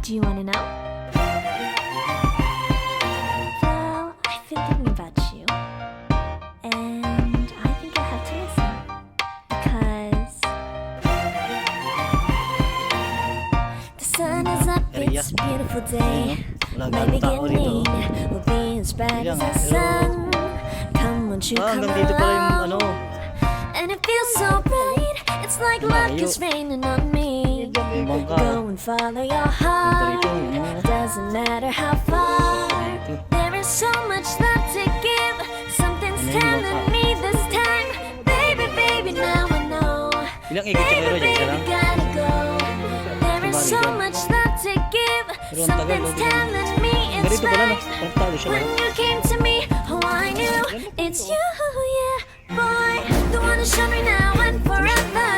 Do you wanna know? Well, I've been thinking about you, and I think I have to listen, because the sun is up, it's a beautiful day. My beginning will be as bright as the sun. Come, won't you come along? And it feels so bright, it's like luck is raining on me. Go and follow your heart, doesn't matter how far. There is so much love to give, something's telling me this time. Baby, baby, now I know. Baby, baby, gotta go. There is so much love to give, something's telling me it's right. When you came to me, oh I knew it's you, yeah, boy. The one to show me now and forever.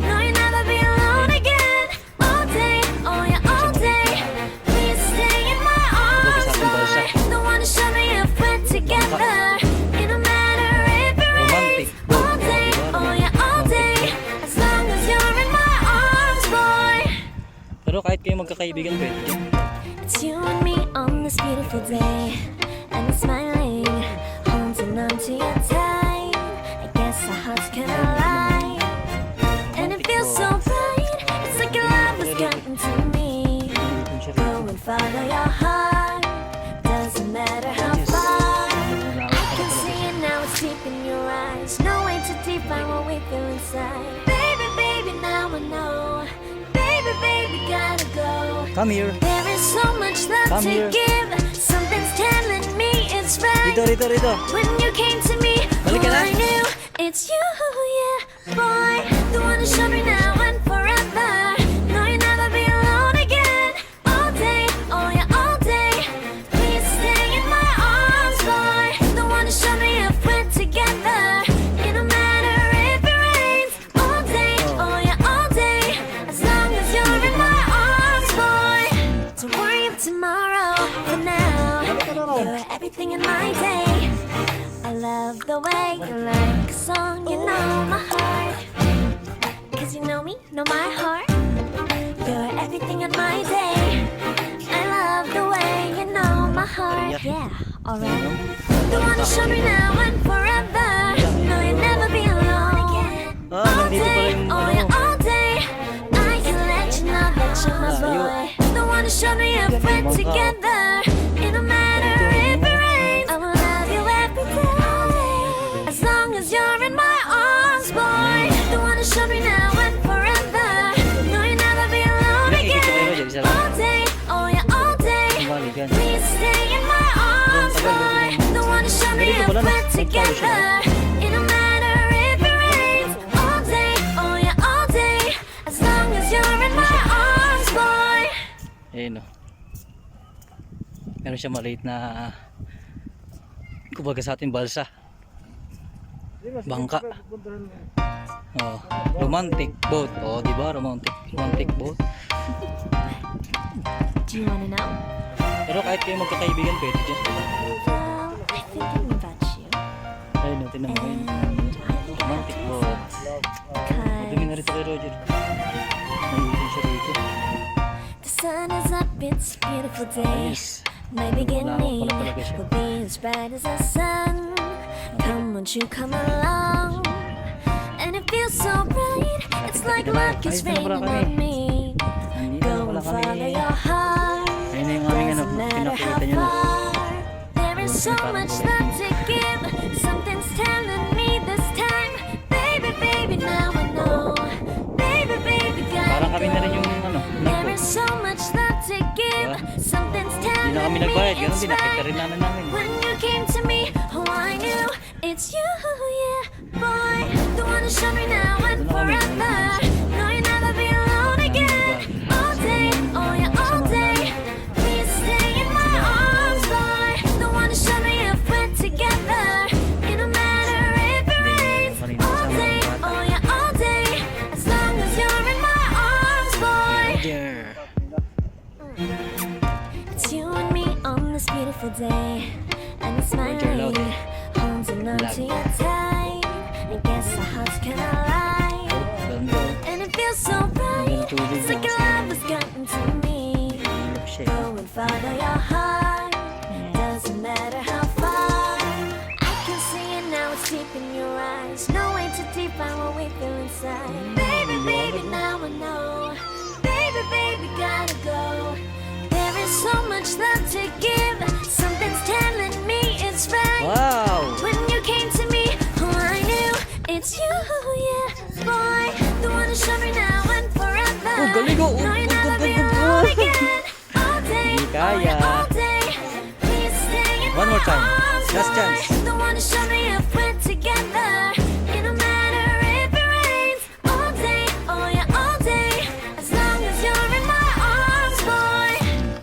No, you'll never be alone again. All day, oh yeah, all day. Please stay in my arms, boy. The one to show me if we're together. It don't matter if it rains. All day, oh yeah, all day. As long as you're in my arms, boy. Pero kahit kayo magkakaibigan, pwede dyan. It's you and me on this beautiful day, and it's smiling, holding on to you tight. I guess our hearts can align, and it feels so bright. It's like your love has gotten to me. Go and follow your heart, doesn't matter how far. I can see it now, it's deep in your eyes. No way to define what we feel inside. Baby, baby, now I know. Baby, baby, gotta go. Come here. There is so much love to give, something's telling me it's right. Rito. When you came to me, oh, I knew it's you, yeah, boy. The one to show me now and forever. No, you'll never be alone again. All day, oh yeah, all day. Please stay in my arms, boy. The one to show me if we're together. It don't matter if it rains. All day, oh yeah, all day. As long as you're in my arms, boy. Don't worry of tomorrow, for now. You're everything in my day. I love the way you like a song, you know my heart. Cause you know me, know my heart. You're everything in my day. I love the way you know my heart. Yeah, alright. The one to show me now and forever. No, you'll never be alone again. All day, oh yeah, all day. I can let you know that you're my boy. The one to show me if we're together. It don't matter if it rains. I will love you every day. As long as you're in my arms, boy. The one to show me now and forever. No, you'll never be alone again. All day, oh yeah, all day. Please stay in my arms, boy. The one to show me if we're together. It don't matter if it rains. All day, oh yeah, all day. As long as you're in my arms, boy. Ayun o. Meron siya maliit na kumbaga sa ating balsa. Bangka. Oh, romantic boat. Oh, di ba? Romantic boat. Do you wanna know? Pero kahit kayo magkakaibigan, pwede dyan. Well, I've been thinking about you, Ayun o, tinan mo yun. and I think I have Romantic to boat. listen, Madumi na because rito kay Roger. Naiipin siya rito. the sun is up, it's a beautiful day. Ayos. My beginning Wala talaga siya. will be as bright as the sun. Come, won't you come along? And it feels so bright, it's like luck is raining on me. Go and follow your heart, Ayun na yung aming doesn't matter how pinakita niya na. far. There is so much love to give, something's telling me this time. Baby, baby, now I know. Baby, baby, Parang gotta kami na rin yung go. There is so much love to give, something's Hindi na kami telling me nagbayad. Ganun it's din, nakita right. rin namin. When you came to me, oh I knew it's you, yeah, boy. The one to show me now and forever. No, you'll never be alone again. All day, oh yeah, all day. Please stay in my arms, boy. The one to show me if we're together. It don't matter if it rains. All day, oh yeah, all day. As long as you're in my arms, boy. Roger. It's you and me on this beautiful day, and it's smiling, holding on to you tight. I guess our hearts can align, and it feels so bright. It's like your love has gotten to me. siya. Go and follow your heart. Doesn't matter how far. I can see it now, it's deep in your eyes. No way to define what we feel inside. Baby, baby, now I know. Baby, baby, gotta go. There is so much love to give. Something's telling me it's right. Wow! When you came to me, oh, I knew it's you, yeah, boy. The one to show me now and forever. Oh, galing, oh. No, you'll never be alone again. All day, Hindi oh, kaya. yeah, all day. Please stay in One more my time. arms, Last boy. chance. The one to show me if we're together. It don't matter if it rains. All day, oh yeah, all day. As long as you're in my arms, boy.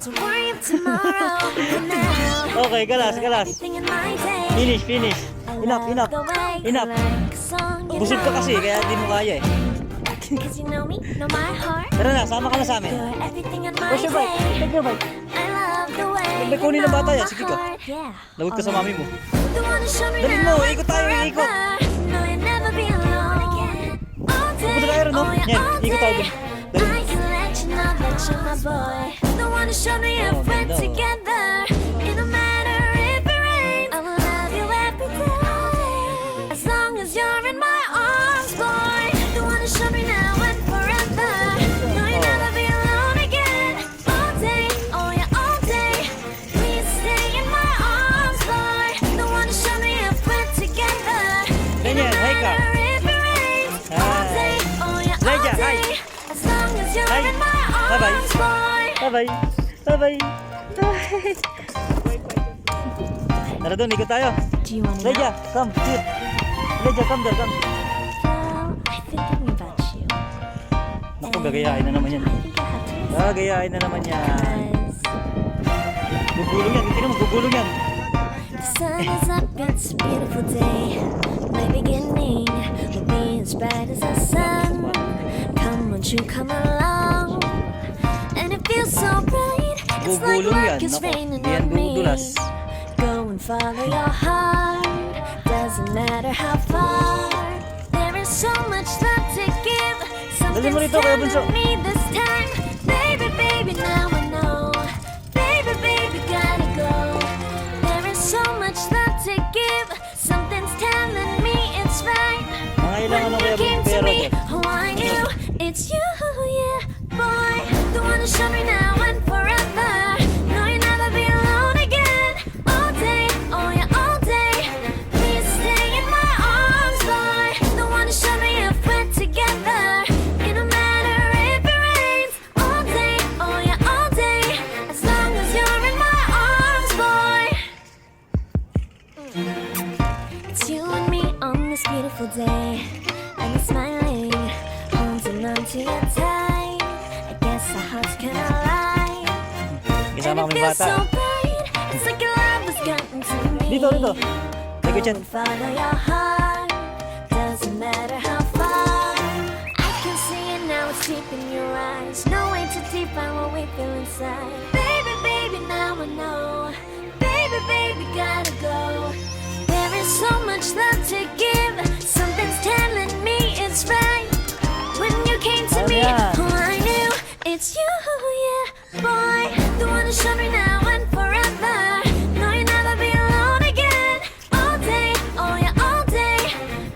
Don't worry if tomorrow, for now. Okay, galas. Everything in my day. Finish. Enough. Busog ka kasi, kaya di mo kaya eh. Cause you know me, know my heart. Tara na, sama ka na sa amin. You're everything in my Where's your bike? day. Take your bike. I love the way May kunin you ng bata know yan, my sige ka. heart. Yeah. Lawag ka sa mami mo. The one to show me Dali now mo, and ikot tayo, forever. ikot. No, you'll never be alone again. All day, Pupunta tayo rin, no? oh yeah, Yan, all ikot tayo day. dun. Dali. I can let you know that you're my boy. The one to show me if we're ganda, oh. together. It don't matter if it rains. I will love you every day. As long as you're in my arms, boy. The one to show me now and forever. No, you'll never be alone again. All day, oh yeah, all day. Please stay in my arms, boy. The one to show me if we're together. It Ganyan, don't hi ka. matter if it rains. All day, oh yeah, all Lydia, hi. day. As long as you're Hi. in my Bye-bye. arms, boy. Bye-bye. Tara doon, ikot tayo. Do you want to Lydia, come. Sit. Lydia, come there, come. Well, I've been thinking about you. Naku, gagayain na naman yan. I think I have to miss Gagayain na naman yan. because Gugulong yan, tingnan mo, gugulong yan. the sun is up, it's a beautiful day. My beginning will be as bright as the sun. Come, won't you come along? And it feels so bright. It's like Gugulong yan, work is naku. raining Di yan on me. dudulas. Go and follow your heart. Doesn't matter how far. There is so much love to give. Dali mo Something's rito, Kuya Bunso. telling me this time. Baby, baby, now I know. Baby, baby, gotta go. There is so much love to give. Something's telling me it's right. Mga ilang When ano you kaya came to pero me, doon. oh I knew it's you, yeah, boy. The one to show me now and forever. No, you'll never be alone again. All day, oh yeah, all day. Please stay in my arms, boy. The one to show me if we're together. It don't matter if it rains. All day, oh yeah, all day. As long as you're in my arms, boy. It's you and me on this beautiful day. And you're smiling, holding on to your tight. I guess our hearts can align. Kasama And it kami feels bata. so bright. It's like your love has gotten to me. Dito. Take Go a chat. and follow your heart. Doesn't matter how far. I can see it now, it's deep in your eyes. No way to define what we feel inside. Baby, baby, now I know. Baby, baby, gotta go. There is so much love to give. Something's telling me it's right. When you came to me, Ayan. oh I knew it's you, yeah, boy. The one to show me now and forever. No, you'll never be alone again. All day, oh yeah, all day.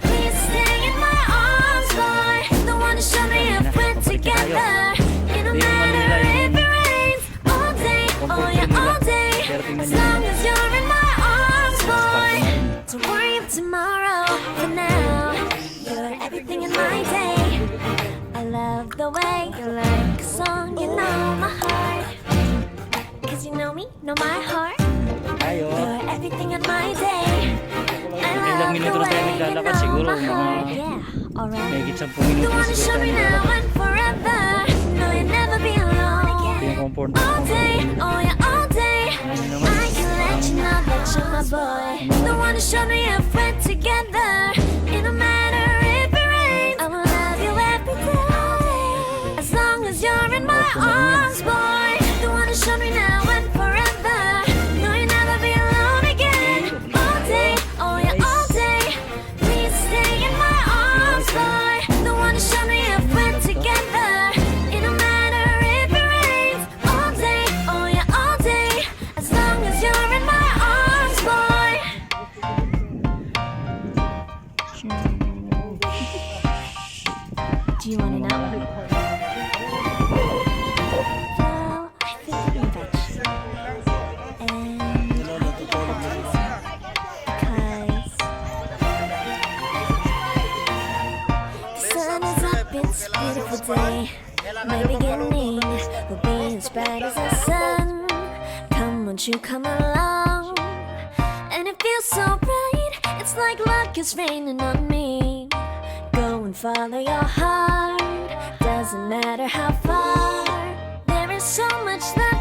Please stay in my arms, boy. The one to show me if we're together. It don't matter if it rains. All day, oh yeah, all day. As long as you're in my arms, boy. Don't worry if tomorrow, for now. You're everything in my day. I love the way you like a song, you know my heart. Cause you know me, know my heart. Tayo. You're everything in my day. I Ilang love the minuto na tayo way you maglalakad, know siguro my heart. mga Yeah, alright. May 10 The minuto one to siguro show tayo me now maglalakad. and forever. No, you'll never be alone Ito again. yung comfort. All day, oh yeah, all day. Ano naman? I can let you know that you're my boy. The one to show me if we're together. It don't matter if it rains. I will love you every day. As long as you're in my arms, boy. The one to show me now and forever. No, you'll never be alone again. All day, oh yeah, all day. Please stay in my arms, boy. The one to show me if we're together. It don't matter if it rains. All day, oh yeah. Do you want to know? Well, I think we bet you. And because the sun is up, it's a beautiful day. My beginning will be as bright as the sun. Come, won't you come along? And it feels so bright, it's like luck is raining on me. Go and follow your heart, doesn't matter how far. There is so much that